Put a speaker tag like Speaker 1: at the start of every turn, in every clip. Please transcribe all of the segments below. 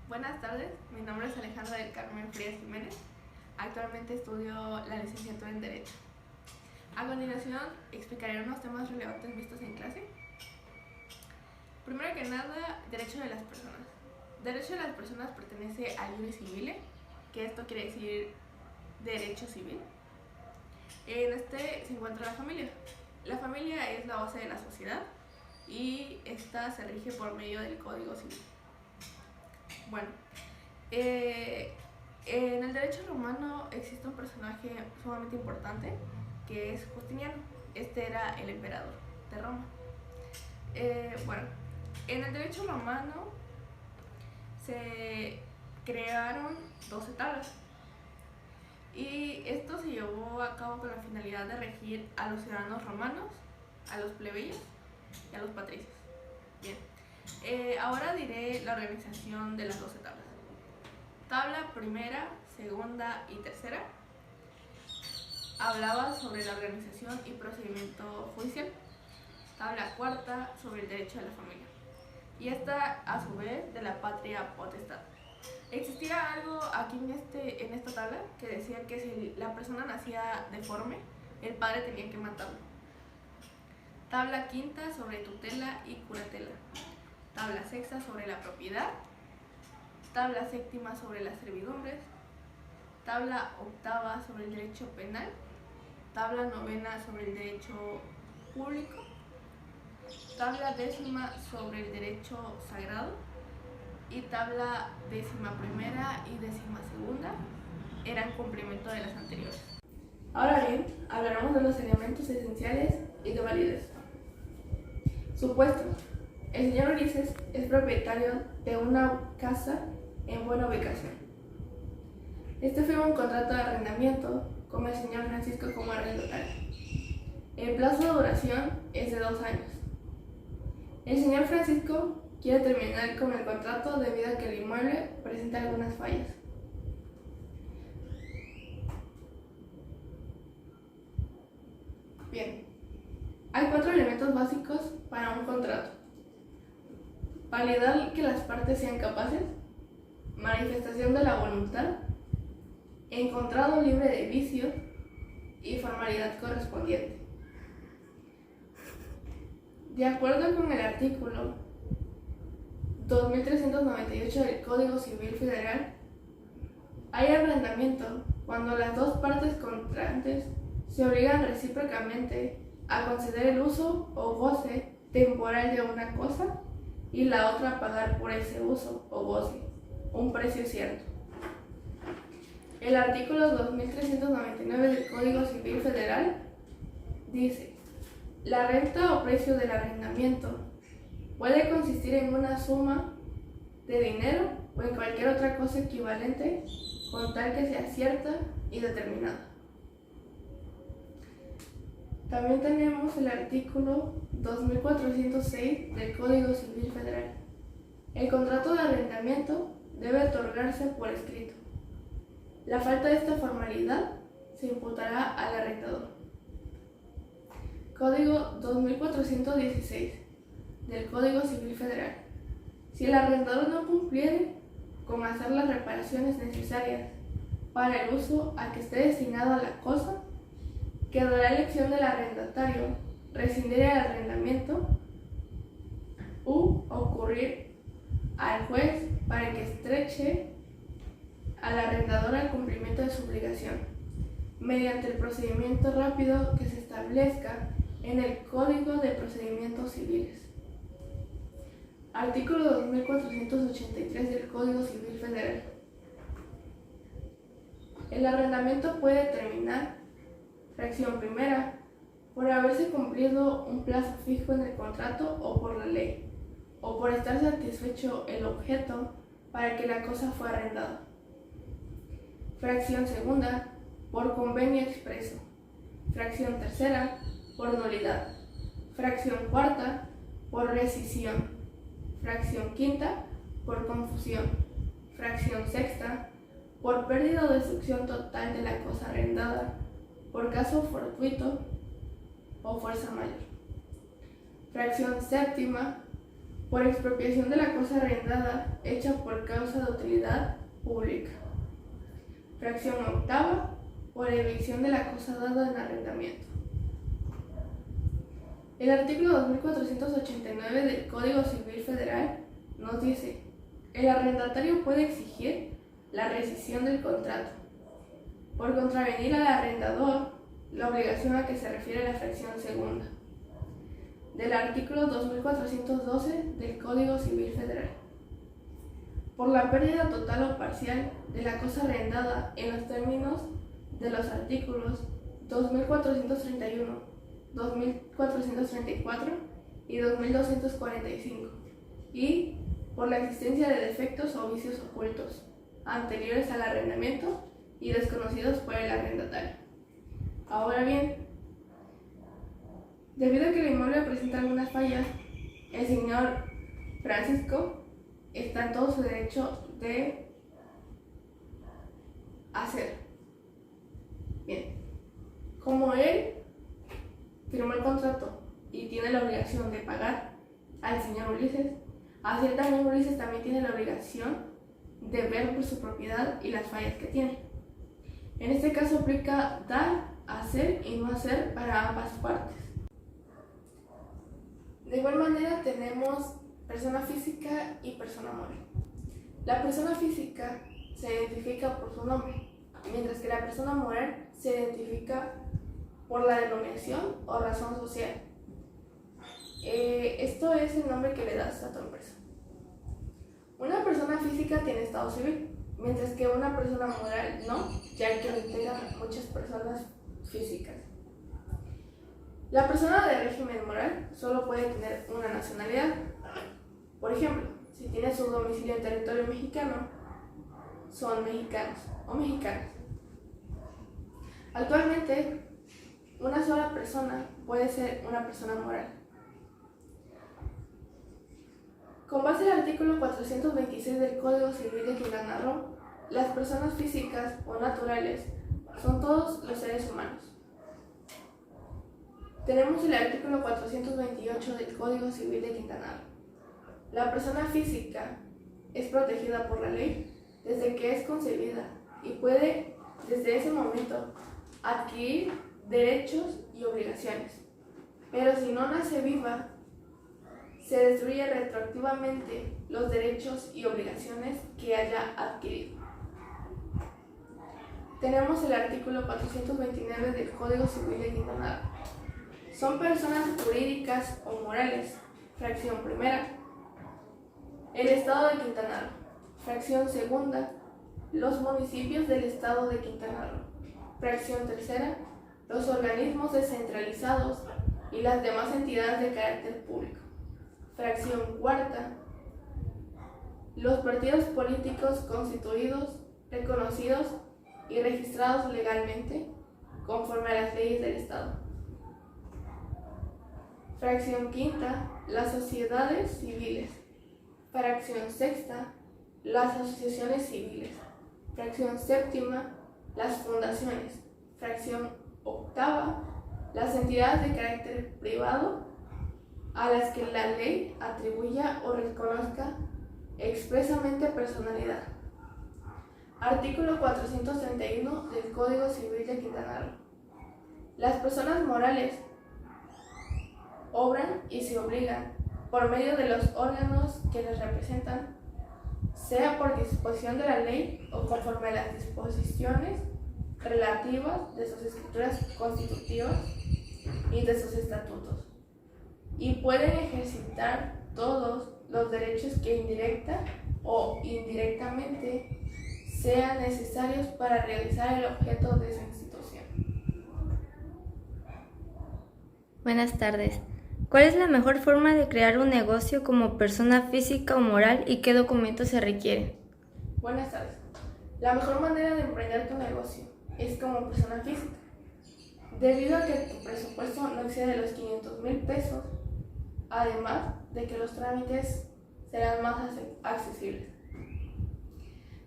Speaker 1: Buenas tardes, mi nombre es Alejandra del Carmen Frías Jiménez. Actualmente estudio la licenciatura en Derecho. A continuación, explicaré unos temas relevantes vistos en clase. Primero que nada, derecho de las personas. Derecho de las personas pertenece al iure civile, que esto quiere decir derecho civil. En este se encuentra la familia. La familia es la base de la sociedad y esta se rige por medio del Código Civil. Bueno, en el derecho romano existe un personaje sumamente importante que es Justiniano. Este era el emperador de Roma. En el derecho romano se crearon 12 tablas y esto se llevó a cabo con la finalidad de regir a los ciudadanos romanos, a los plebeyos y a los patricios. Bien. Ahora diré la organización de las 12 tablas. Tabla primera, segunda y tercera hablaba sobre la organización y procedimiento judicial. Tabla cuarta sobre el derecho de la familia. Y esta, a su vez, de la patria potestad. Existía algo aquí en esta tabla que decía que si la persona nacía deforme, el padre tenía que matarlo. Tabla quinta sobre tutela y curatela. Tabla sexta sobre la propiedad. Tabla séptima sobre las servidumbres. Tabla octava sobre el derecho penal. Tabla novena sobre el derecho público. Tabla décima sobre el derecho sagrado. Y tabla décima primera y décima segunda eran complemento de las anteriores. Ahora bien, hablaremos de los elementos esenciales y de validez. Supuesto. El señor Ulises es propietario de una casa en buena ubicación. Este firma un contrato de arrendamiento con el señor Francisco como arrendatario. El plazo de duración es de 2 años. El señor Francisco quiere terminar con el contrato debido a que el inmueble presenta algunas fallas. Bien, hay 4 elementos básicos para un contrato. Validar que las partes sean capaces, manifestación de la voluntad, encontrado libre de vicios y formalidad correspondiente. De acuerdo con el artículo 2398 del Código Civil Federal, hay arrendamiento cuando las dos partes contratantes se obligan recíprocamente a conceder el uso o goce temporal de una cosa y la otra a pagar por ese uso o goce un precio cierto. El artículo 2399 del Código Civil Federal dice: la renta o precio del arrendamiento puede consistir en una suma de dinero o en cualquier otra cosa equivalente con tal que sea cierta y determinada. También tenemos el artículo 2406 del Código Civil Federal. El contrato de arrendamiento debe otorgarse por escrito. La falta de esta formalidad se imputará al arrendador. Código 2416 del Código Civil Federal. Si el arrendador no cumpliere con hacer las reparaciones necesarias para el uso a que esté destinada la cosa, quedará elección del arrendatario rescindir el arrendamiento u ocurrir al juez para que estreche al arrendador al cumplimiento de su obligación, mediante el procedimiento rápido que se establezca en el Código de Procedimientos Civiles. Artículo 2483 del Código Civil Federal. El arrendamiento puede terminar, fracción primera, por haberse cumplido un plazo fijo en el contrato o por la ley, o por estar satisfecho el objeto para que la cosa fuera arrendada. Fracción segunda, por convenio expreso. Fracción tercera, por nulidad. Fracción cuarta, por rescisión. Fracción quinta, por confusión. Fracción sexta, por pérdida o destrucción total de la cosa arrendada, por caso fortuito o fuerza mayor. Fracción séptima, por expropiación de la cosa arrendada hecha por causa de utilidad pública. Fracción octava, por evicción de la cosa dada en arrendamiento. El artículo 2489 del Código Civil Federal nos dice: el arrendatario puede exigir la rescisión del contrato por contravenir al arrendador la obligación a que se refiere la fracción segunda del artículo 2412 del Código Civil Federal, por la pérdida total o parcial de la cosa arrendada en los términos de los artículos 2431, 2434 y 2245, y por la existencia de defectos o vicios ocultos anteriores al arrendamiento y desconocidos por el arrendatario. Ahora bien, debido a que el inmueble presenta algunas fallas, el señor Francisco está en todo su derecho de hacer. Bien, como él firmó el contrato y tiene la obligación de pagar al señor Ulises, así también Ulises también tiene la obligación de ver por su propiedad y las fallas que tiene. En este caso aplica dar, hacer y no hacer para ambas partes. De igual manera tenemos persona física y persona moral. La persona física se identifica por su nombre, mientras que la persona moral se identifica por la denominación o razón social. Esto es el nombre que le das a tu empresa. Una persona física tiene estado civil, mientras que una persona moral no, ya que lo integran muchas personas físicas. La persona de régimen moral solo puede tener una nacionalidad. Por ejemplo, si tiene su domicilio en territorio mexicano, son mexicanos o mexicanas. Actualmente, una sola persona puede ser una persona moral. Con base al artículo 426 del Código Civil de Quintana Roo, las personas físicas o naturales son todos los seres humanos. Tenemos el artículo 428 del Código Civil de Quintana Roo. La persona física es protegida por la ley desde que es concebida y puede, desde ese momento, adquirir derechos y obligaciones. Pero si no nace viva, se destruye retroactivamente los derechos y obligaciones que haya adquirido. Tenemos el artículo 429 del Código Civil de Quintana Roo. Son personas jurídicas o morales. Fracción primera, el Estado de Quintana Roo. Fracción segunda, los municipios del Estado de Quintana Roo. Fracción tercera, los organismos descentralizados y las demás entidades de carácter público. Fracción cuarta, los partidos políticos constituidos, reconocidos y registrados legalmente conforme a las leyes del Estado. Fracción quinta, las sociedades civiles. Fracción sexta, las asociaciones civiles. Fracción séptima, las fundaciones. Fracción octava, las entidades de carácter privado a las que la ley atribuya o reconozca expresamente personalidad. Artículo 431 del Código Civil de Quintana Roo. Las personas morales obran y se obligan por medio de los órganos que les representan, sea por disposición de la ley o conforme a las disposiciones relativas de sus escrituras constitutivas y de sus estatutos, y pueden ejercitar todos los derechos que indirecta o indirectamente sean necesarios para realizar el objeto de su institución.
Speaker 2: Buenas tardes. ¿Cuál es la mejor forma de crear un negocio como persona física o moral y qué documentos se requieren?
Speaker 1: Buenas tardes. La mejor manera de emprender tu negocio es como persona física. Debido a que tu presupuesto no excede los 500,000 pesos, además de que los trámites serán más accesibles.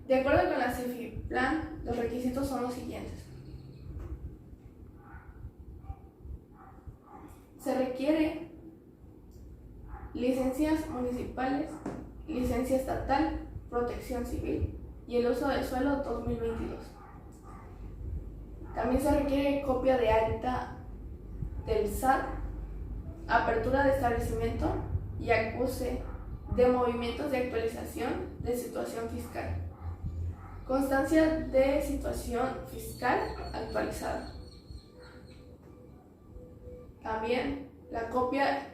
Speaker 1: De acuerdo con la CEFIPLAN, los requisitos son los siguientes. Se requiere licencias municipales, licencia estatal, protección civil y el uso del suelo 2022. También se requiere copia de acta del SAT, apertura de establecimiento y acuse de movimientos de actualización de situación fiscal. Constancia de situación fiscal actualizada. También la copia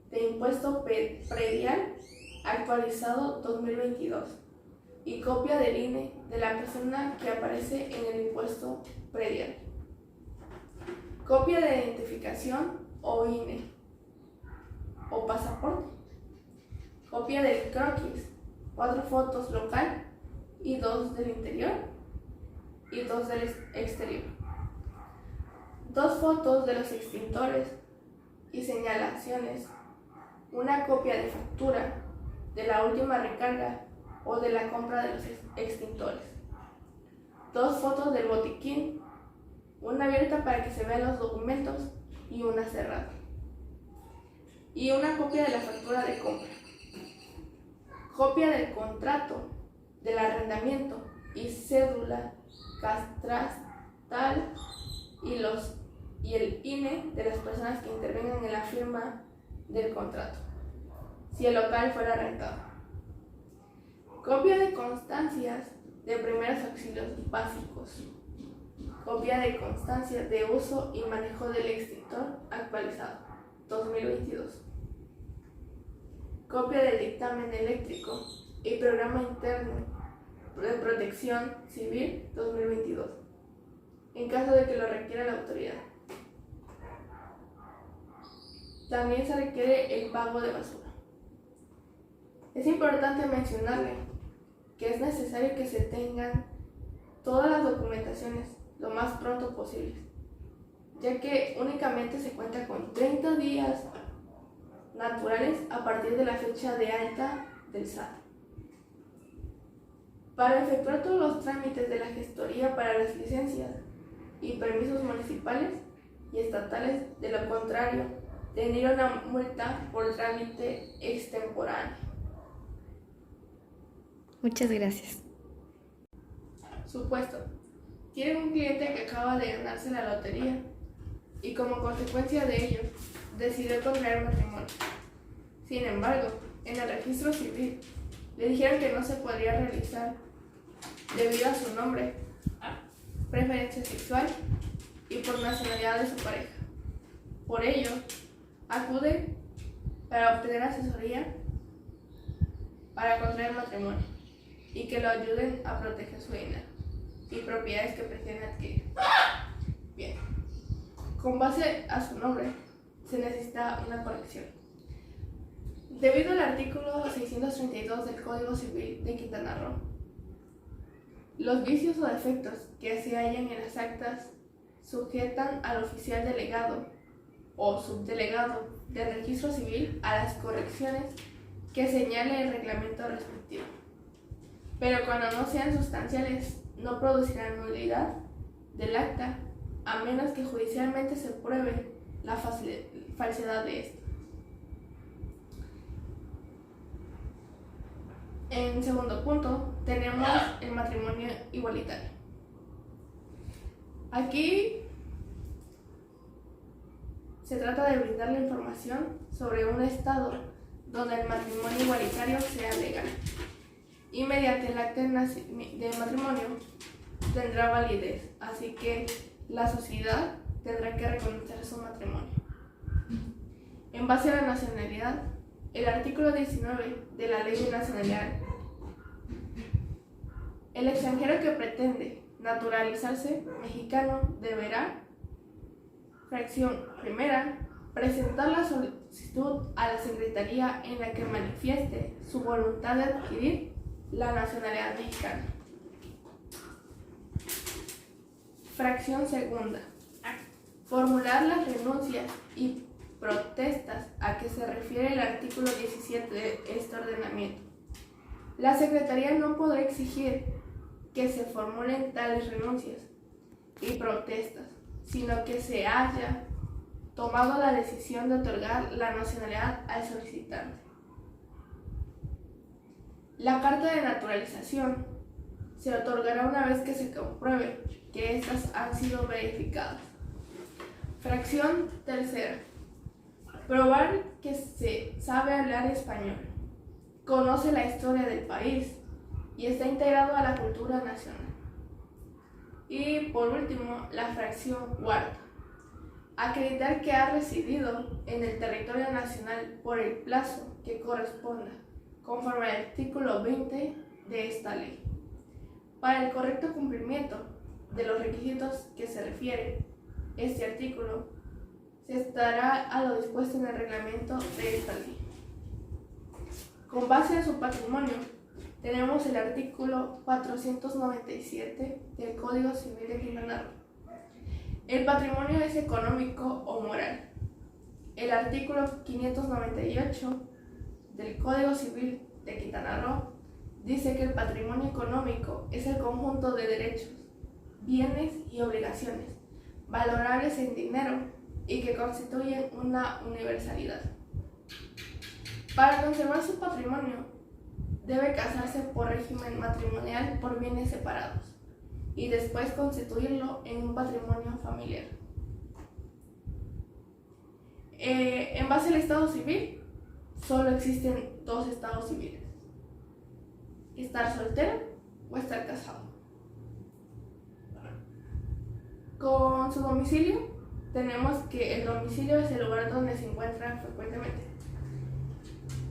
Speaker 1: de impuesto predial actualizado 2022 y copia del INE de la persona que aparece en el impuesto predial. Copia de identificación o INE o pasaporte. Copia del croquis, 4 fotos local y 2 del interior y 2 del exterior. 2 fotos de los extintores y señalaciones. Una copia de factura de la última recarga o de la compra de los extintores. 2 fotos del botiquín, una abierta para que se vean los documentos y una cerrada. Y una copia de la factura de compra. Copia del contrato del arrendamiento y cédula catastral y el INE de las personas que intervengan en la firma del contrato, si el local fuera rentado. Copia de constancias de primeros auxilios básicos. Copia de constancia de uso y manejo del extintor actualizado, 2022. Copia del dictamen eléctrico y programa interno de protección civil 2022, en caso de que lo requiera la autoridad. También se requiere el pago de basura. Es importante mencionarle que es necesario que se tengan todas las documentaciones lo más pronto posible, ya que únicamente se cuenta con 30 días naturales a partir de la fecha de alta del SAT. Para efectuar todos los trámites de la gestoría para las licencias y permisos municipales y estatales, de lo contrario, tendría una multa por trámite extemporáneo.
Speaker 2: Muchas gracias.
Speaker 1: Supuesto. Tienen un cliente que acaba de ganarse la lotería y como consecuencia de ello decidió contraer matrimonio. Sin embargo, en el registro civil le dijeron que no se podría realizar debido a su nombre, preferencia sexual y por nacionalidad de su pareja. Por ello, acude para obtener asesoría para contraer matrimonio y que lo ayuden a proteger su dinero y propiedades que pretenden adquirir. Bien, con base a su nombre se necesita una corrección. Debido al artículo 632 del Código Civil de Quintana Roo, los vicios o defectos que se hallan en las actas sujetan al oficial delegado o subdelegado del registro civil a las correcciones que señale el reglamento respectivo. Pero cuando no sean sustanciales, no producirán nulidad del acta, a menos que judicialmente se pruebe la falsedad de esta. En segundo punto, tenemos el matrimonio igualitario. Aquí se trata de brindar la información sobre un estado donde el matrimonio igualitario sea legal y mediante el acta de matrimonio tendrá validez, así que la sociedad tendrá que reconocer su matrimonio. En base a la nacionalidad, el artículo 19 de la Ley de Nacionalidad, el extranjero que pretende naturalizarse mexicano deberá, fracción primera, presentar la solicitud a la Secretaría en la que manifieste su voluntad de adquirir la nacionalidad mexicana. Fracción segunda, formular las renuncias y protestas a que se refiere el artículo 17 de este ordenamiento. La Secretaría no podrá exigir que se formulen tales renuncias y protestas, sino que se haya tomado la decisión de otorgar la nacionalidad al solicitante. La carta de naturalización se otorgará una vez que se compruebe que éstas han sido verificadas. Fracción tercera. Probar que se sabe hablar español, conoce la historia del país y está integrado a la cultura nacional. Y por último, la fracción cuarta. Acreditar que ha residido en el territorio nacional por el plazo que corresponda, conforme al artículo 20 de esta ley. Para el correcto cumplimiento de los requisitos que se refiere este artículo, se estará a lo dispuesto en el reglamento de esta ley. Con base en su patrimonio, tenemos el artículo 497 del Código Civil de Quintana Roo. El patrimonio es económico o moral. El artículo 598 del Código Civil de Quintana Roo dice que el patrimonio económico es el conjunto de derechos, bienes y obligaciones valorables en dinero y que constituyen una universalidad. Para conservar su patrimonio, debe casarse por régimen matrimonial por bienes separados y después constituirlo en un patrimonio familiar. En base al estado civil, solo existen dos estados civiles: estar soltero o estar casado. Con su domicilio, tenemos que el domicilio es el lugar donde se encuentran frecuentemente.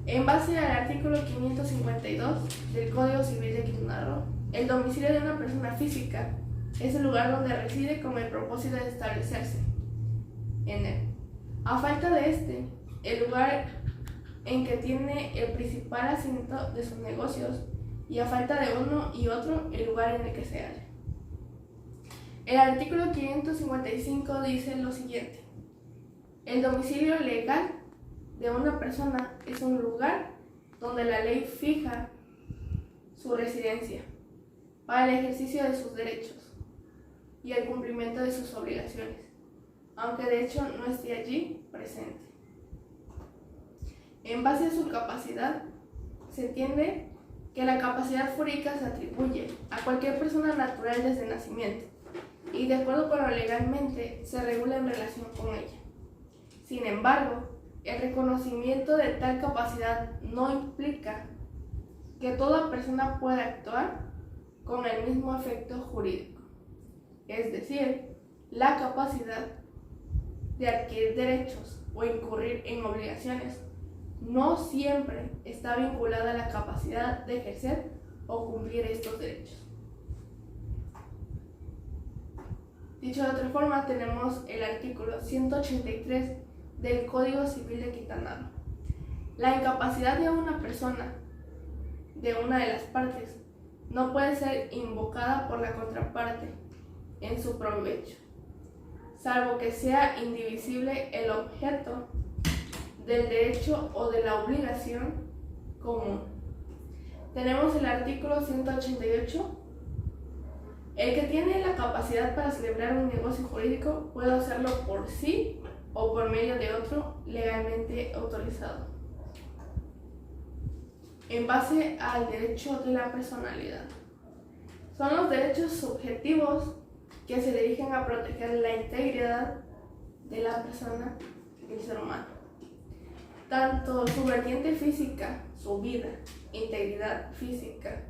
Speaker 1: En base al artículo 552 del Código Civil de Quintana Roo, el domicilio de una persona física es el lugar donde reside con el propósito de establecerse en él. A falta de este, el lugar en que tiene el principal asiento de sus negocios, y a falta de uno y otro, el lugar en el que se halla. El artículo 555 dice lo siguiente: el domicilio legal de una persona es un lugar donde la ley fija su residencia para el ejercicio de sus derechos y el cumplimiento de sus obligaciones, aunque de hecho no esté allí presente. En base a su capacidad, se entiende que la capacidad jurídica se atribuye a cualquier persona natural desde nacimiento y de acuerdo con lo legalmente se regula en relación con ella. Sin embargo, el reconocimiento de tal capacidad no implica que toda persona pueda actuar con el mismo efecto jurídico, es decir, la capacidad de adquirir derechos o incurrir en obligaciones no siempre está vinculada a la capacidad de ejercer o cumplir estos derechos. Dicho de otra forma, tenemos el artículo 183 del Código Civil de Quintana Roo. La incapacidad de una persona, de una de las partes, no puede ser invocada por la contraparte en su provecho, salvo que sea indivisible el objeto del derecho o de la obligación común. Tenemos el artículo 188. El que tiene la capacidad para celebrar un negocio jurídico puede hacerlo por sí o por medio de otro legalmente autorizado, en base al derecho de la personalidad. Son los derechos subjetivos que se dirigen a proteger la integridad de la persona y el ser humano. Tanto su vertiente física, su vida, integridad física,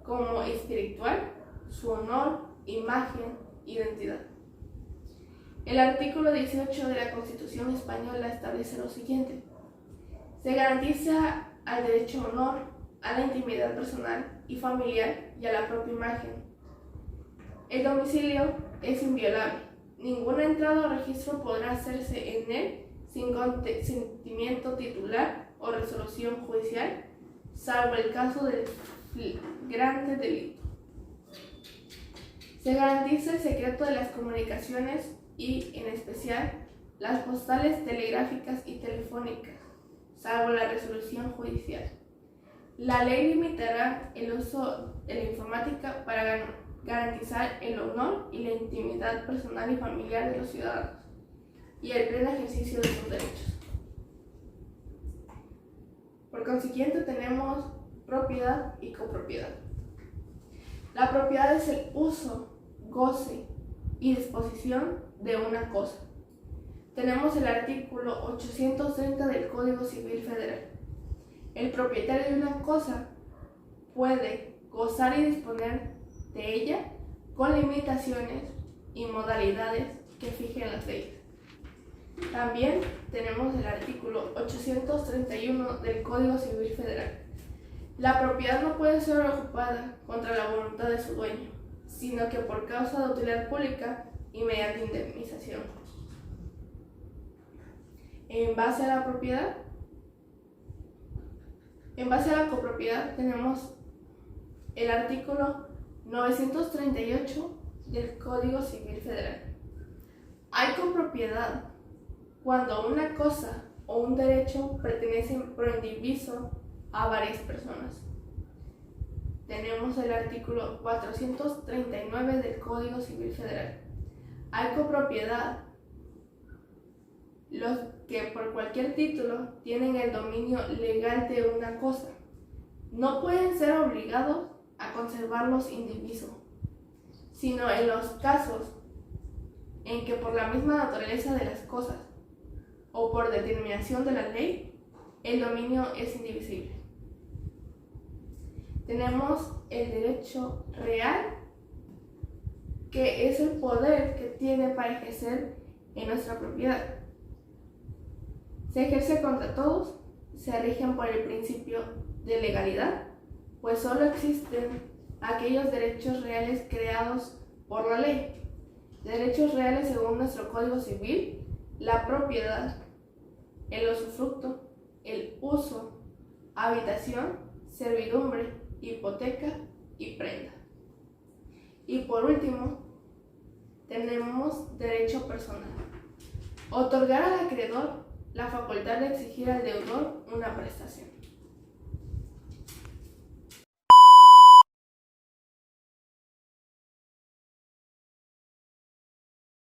Speaker 1: como espiritual, su honor, imagen, identidad. El artículo 18 de la Constitución Española establece lo siguiente: se garantiza al derecho a honor, a la intimidad personal y familiar y a la propia imagen. El domicilio es inviolable. Ninguna entrada o registro podrá hacerse en él sin consentimiento titular o resolución judicial, salvo el caso del flagrante delito. Se garantiza el secreto de las comunicaciones y, en especial, las postales telegráficas y telefónicas, salvo la resolución judicial. La ley limitará el uso de la informática para garantizar el honor y la intimidad personal y familiar de los ciudadanos y el pleno ejercicio de sus derechos. Por consiguiente, tenemos propiedad y copropiedad. La propiedad es el uso, goce y disposición de una cosa. Tenemos el artículo 830 del Código Civil Federal. El propietario de una cosa puede gozar y disponer de ella con limitaciones y modalidades que fijen las leyes. También tenemos el artículo 831 del Código Civil Federal. La propiedad no puede ser ocupada contra la voluntad de su dueño, sino que por causa de utilidad pública y mediante indemnización. En base a la copropiedad tenemos el artículo 938 del Código Civil Federal. Hay copropiedad cuando una cosa o un derecho pertenecen pro indiviso a varias personas. Tenemos el artículo 439 del Código Civil Federal. Hay copropiedad los que por cualquier título tienen el dominio legal de una cosa. No pueden ser obligados a conservarlos indiviso, sino en los casos en que por la misma naturaleza de las cosas o por determinación de la ley, el dominio es indivisible. Tenemos el derecho real, que es el poder que tiene para ejercer en nuestra propiedad. Se ejerce contra todos, se rigen por el principio de legalidad, pues solo existen aquellos derechos reales creados por la ley. Derechos reales según nuestro Código Civil: la propiedad, el usufructo, el uso, habitación, servidumbre, hipoteca y prenda. Y por último, tenemos derecho personal. Otorgar al acreedor la facultad de exigir al deudor una prestación.